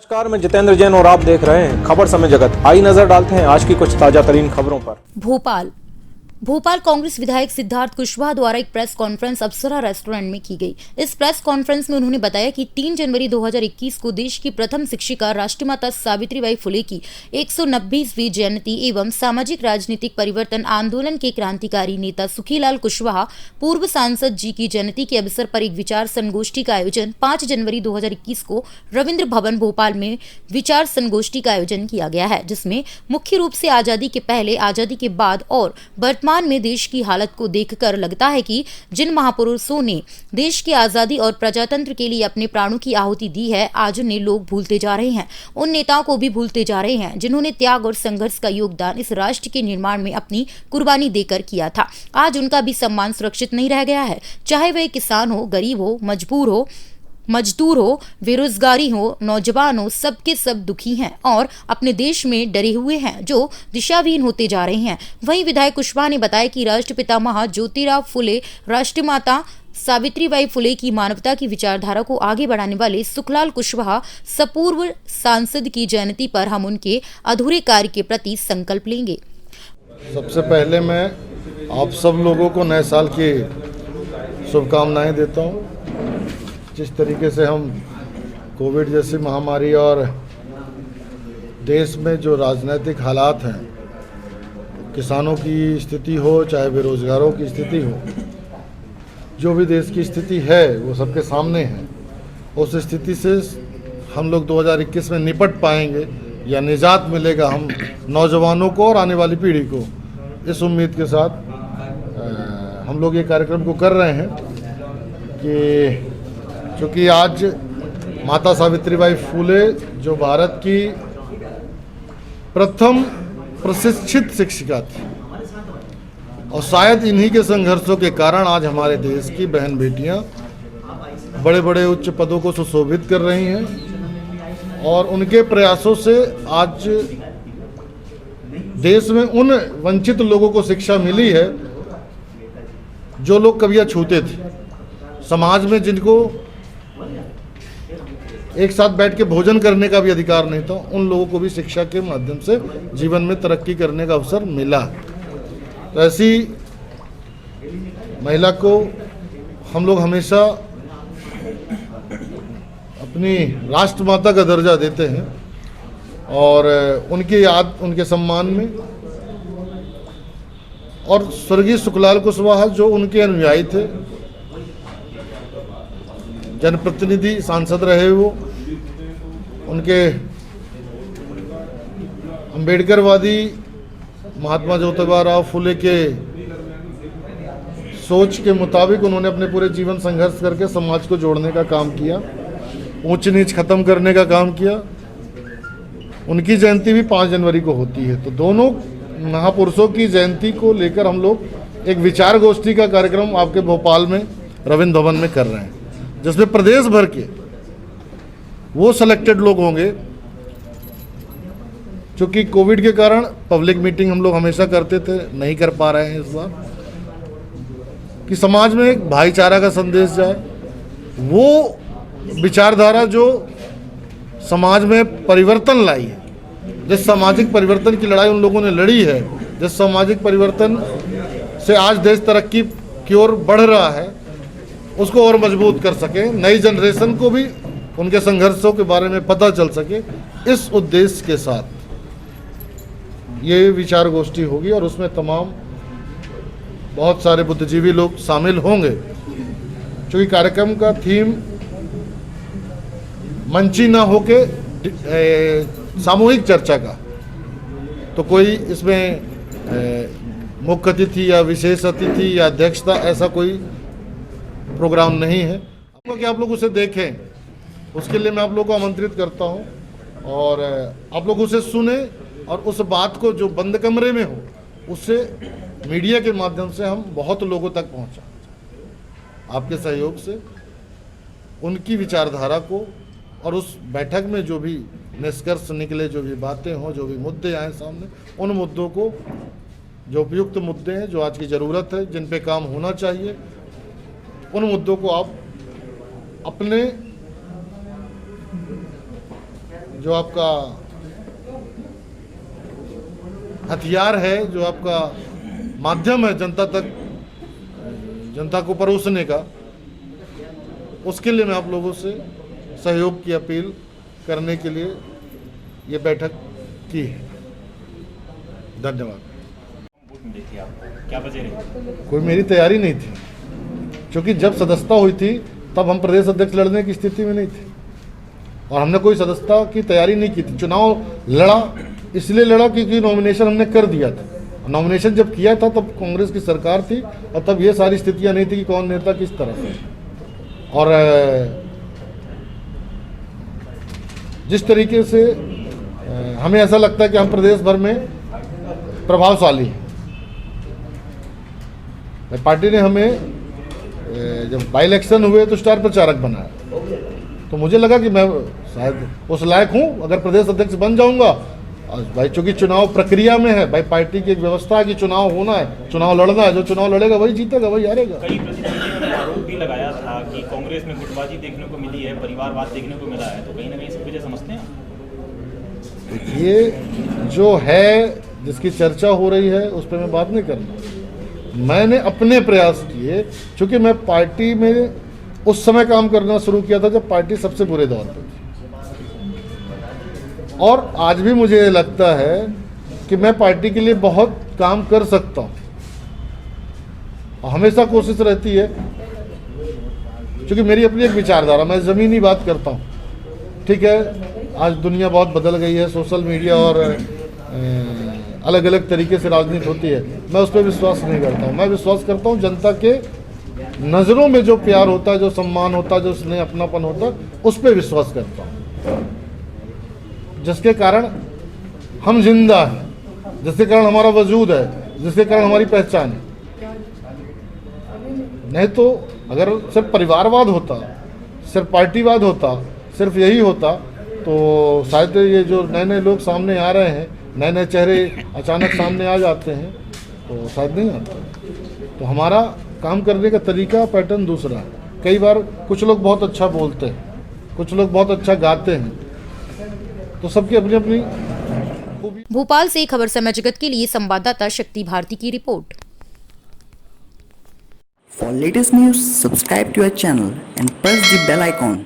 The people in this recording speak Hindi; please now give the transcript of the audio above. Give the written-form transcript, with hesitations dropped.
नमस्कार, मैं जितेंद्र जैन और आप देख रहे हैं खबर समय जगत। आई नजर डालते हैं आज की कुछ ताजा तरीन खबरों पर। भोपाल कांग्रेस विधायक सिद्धार्थ कुशवाहा द्वारा एक प्रेस कॉन्फ्रेंस अप्सरा रेस्टोरेंट में की गई। इस प्रेस कॉन्फ्रेंस में उन्होंने बताया कि 3 जनवरी 2021 को देश की प्रथम शिक्षिका राष्ट्रमाता सावित्रीबाई फुले की 190वीं जयंती एवं सामाजिक राजनीतिक परिवर्तन आंदोलन के क्रांतिकारी नेता सुखीलाल कुशवाहा पूर्व सांसद जी की जयंती के अवसर पर एक विचार संगोष्ठी का आयोजन 5 जनवरी 2021 को रविंद्र भवन भोपाल में विचार संगोष्ठी का आयोजन किया गया है, जिसमें मुख्य रूप से आजादी के पहले, आजादी के बाद और वर्तमान में देश की हालत को देखकर लगता है कि जिन महापुरुषों ने देश की आजादी और प्रजातंत्र के लिए अपने प्राणों की आहुति दी है, आज उन्हें लोग भूलते जा रहे हैं। उन नेताओं को भी भूलते जा रहे हैं जिन्होंने त्याग और संघर्ष का योगदान इस राष्ट्र के निर्माण में अपनी कुर्बानी देकर किया था। आज उनका भी सम्मान सुरक्षित नहीं रह गया है, चाहे वह किसान हो, गरीब हो, मजदूर हो, बेरोजगारी हो, नौजवान हो, सबके सब दुखी हैं और अपने देश में डरे हुए हैं, जो दिशाविहीन होते जा रहे हैं। वहीं विधायक कुशवाहा ने बताया कि राष्ट्रपिता ज्योतिराव फुले, राष्ट्रमाता सावित्रीबाई फुले की मानवता की विचारधारा को आगे बढ़ाने वाले सुखलाल कुशवाहा सपूर्व सांसद की जयंती पर हम उनके अधूरे कार्य के प्रति संकल्प लेंगे। सबसे पहले मैं आप सब लोगों को नए साल की शुभकामनाएं देता हूं। जिस तरीके से हम कोविड जैसी महामारी और देश में जो राजनीतिक हालात हैं, किसानों की स्थिति हो चाहे बेरोजगारों की स्थिति हो, जो भी देश की स्थिति है वो सबके सामने है। उस स्थिति से हम लोग 2021 में निपट पाएंगे या निजात मिलेगा हम नौजवानों को और आने वाली पीढ़ी को, इस उम्मीद के साथ हम लोग ये कार्यक्रम को कर रहे हैं कि क्योंकि आज माता सावित्रीबाई फुले जो भारत की प्रथम प्रशिक्षित शिक्षिका थी और शायद इन्हीं के संघर्षों के कारण आज हमारे देश की बहन बेटियां बड़े बड़े उच्च पदों को सुशोभित कर रही हैं और उनके प्रयासों से आज देश में उन वंचित लोगों को शिक्षा मिली है जो लोग कभी अछूते थे। समाज में जिनको एक साथ बैठ के भोजन करने का भी अधिकार नहीं था, उन लोगों को भी शिक्षा के माध्यम से जीवन में तरक्की करने का अवसर मिला। तो ऐसी महिला को हम लोग हमेशा अपनी राष्ट्रमाता का दर्जा देते हैं और उनकी याद, उनके सम्मान में, और स्वर्गीय सुखलाल कुशवाहा जो उनके अनुयायी थे, जनप्रतिनिधि सांसद रहे, वो उनके अम्बेडकरवादी महात्मा ज्योतिबा राव फुले के सोच के मुताबिक उन्होंने अपने पूरे जीवन संघर्ष करके समाज को जोड़ने का काम किया, ऊंच नीच खत्म करने का काम किया। उनकी जयंती भी 5 जनवरी को होती है। तो दोनों महापुरुषों की जयंती को लेकर हम लोग एक विचार गोष्ठी का कार्यक्रम आपके भोपाल में रविंद्र भवन में कर रहे हैं, जिसमें प्रदेश भर के वो सिलेक्टेड लोग होंगे। क्योंकि कोविड के कारण पब्लिक मीटिंग हम लोग हमेशा करते थे, नहीं कर पा रहे हैं इस बार, कि समाज में एक भाईचारा का संदेश जाए। वो विचारधारा जो समाज में परिवर्तन लाई है, जिस सामाजिक परिवर्तन की लड़ाई उन लोगों ने लड़ी है, जिस सामाजिक परिवर्तन से आज देश तरक्की की ओर बढ़ रहा है, उसको और मजबूत कर सके, नई जनरेशन को भी उनके संघर्षों के बारे में पता चल सके। इस उद्देश्य के साथ ये विचार गोष्ठी होगी और उसमें तमाम बहुत सारे बुद्धिजीवी लोग शामिल होंगे। क्योंकि कार्यक्रम का थीम मंची ना होके सामूहिक चर्चा का, तो कोई इसमें मुख्य अतिथि या विशेष अतिथि या अध्यक्षता ऐसा कोई प्रोग्राम नहीं है। कि आप लोग उसे देखें, उसके लिए मैं आप लोगों को आमंत्रित करता हूं और आप लोग उसे सुने और उस बात को जो बंद कमरे में हो उसे मीडिया के माध्यम से हम बहुत लोगों तक पहुंचाएं। आपके सहयोग से उनकी विचारधारा को और उस बैठक में जो भी निष्कर्ष निकले, जो भी बातें हों, जो भी मुद्दे आए सामने, उन मुद्दों को, जो उपयुक्त मुद्दे हैं, जो आज की ज़रूरत है, जिन पे काम होना चाहिए, उन मुद्दों को आप अपने जो आपका हथियार है, जो आपका माध्यम है जनता तक, जनता को परोसने का, उसके लिए मैं आप लोगों से सहयोग की अपील करने के लिए ये बैठक की है। धन्यवाद। क्या वजह रही? कोई मेरी तैयारी नहीं थी, क्योंकि जब सदस्यता हुई थी तब हम प्रदेश अध्यक्ष लड़ने की स्थिति में नहीं थे और हमने कोई सदस्यता की तैयारी नहीं की थी। चुनाव लड़ा इसलिए लड़ा क्योंकि नॉमिनेशन हमने कर दिया था। नॉमिनेशन जब किया था तब कांग्रेस की सरकार थी और तब ये सारी स्थितियां नहीं थी कि कौन नेता किस तरह से। और जिस तरीके से हमें ऐसा लगता है कि हम प्रदेश भर में प्रभावशाली हैं, पार्टी ने हमें जब बाई इलेक्शन हुए तो स्टार प्रचारक बनाया, तो मुझे लगा कि मैं शायद उस लायक हूँ अगर प्रदेश अध्यक्ष बन जाऊंगा। और भाई चूंकि चुनाव प्रक्रिया में है, भाई पार्टी की एक व्यवस्था है कि चुनाव होना है, चुनाव लड़ना है, जो चुनाव लड़ेगा वही जीतेगा, वही हारेगा। कई प्रतिनिधियों ने आरोप भी लगाया था कि कांग्रेस में गुटबाजी देखने को मिली है, परिवारवाद देखने को मिला है, तो कहीं ना कहीं इसकी वजह समझते हैं? ये जो है जिसकी चर्चा हो रही है उस पर मैं बात नहीं करना। मैंने अपने प्रयास किए, क्योंकि मैं पार्टी में उस समय काम करना शुरू किया था जब पार्टी सबसे बुरे दौर पर थी, और आज भी मुझे लगता है कि मैं पार्टी के लिए बहुत काम कर सकता हूँ। हमेशा कोशिश रहती है, क्योंकि मेरी अपनी एक विचारधारा, मैं ज़मीनी बात करता हूँ। ठीक है, आज दुनिया बहुत बदल गई है, सोशल मीडिया और अलग अलग तरीके से राजनीति होती है, मैं उस पर विश्वास नहीं करता हूँ। मैं विश्वास करता हूँ जनता के नज़रों में जो प्यार होता है, जो सम्मान होता है, जो स्नेह अपनापन होता है, उस पर विश्वास करता हूँ, जिसके कारण हम जिंदा हैं, जिसके कारण हमारा वजूद है, जिसके कारण हमारी पहचान है। नहीं तो अगर सिर्फ परिवारवाद होता, सिर्फ पार्टीवाद होता, सिर्फ यही होता, तो शायद ये जो नए नए लोग सामने आ रहे हैं, नए नए चेहरे अचानक सामने आ जाते हैं, तो शायद नहीं आता। तो हमारा काम करने का तरीका, पैटर्न दूसरा है। कई बार कुछ लोग बहुत अच्छा बोलते हैं, कुछ लोग बहुत अच्छा गाते हैं, तो सबकी अपनी अपनी खूबी। भोपाल से खबर समय जगत के लिए संवाददाता शक्ति भारती की report. For latest news, subscribe to our channel and press the bell icon.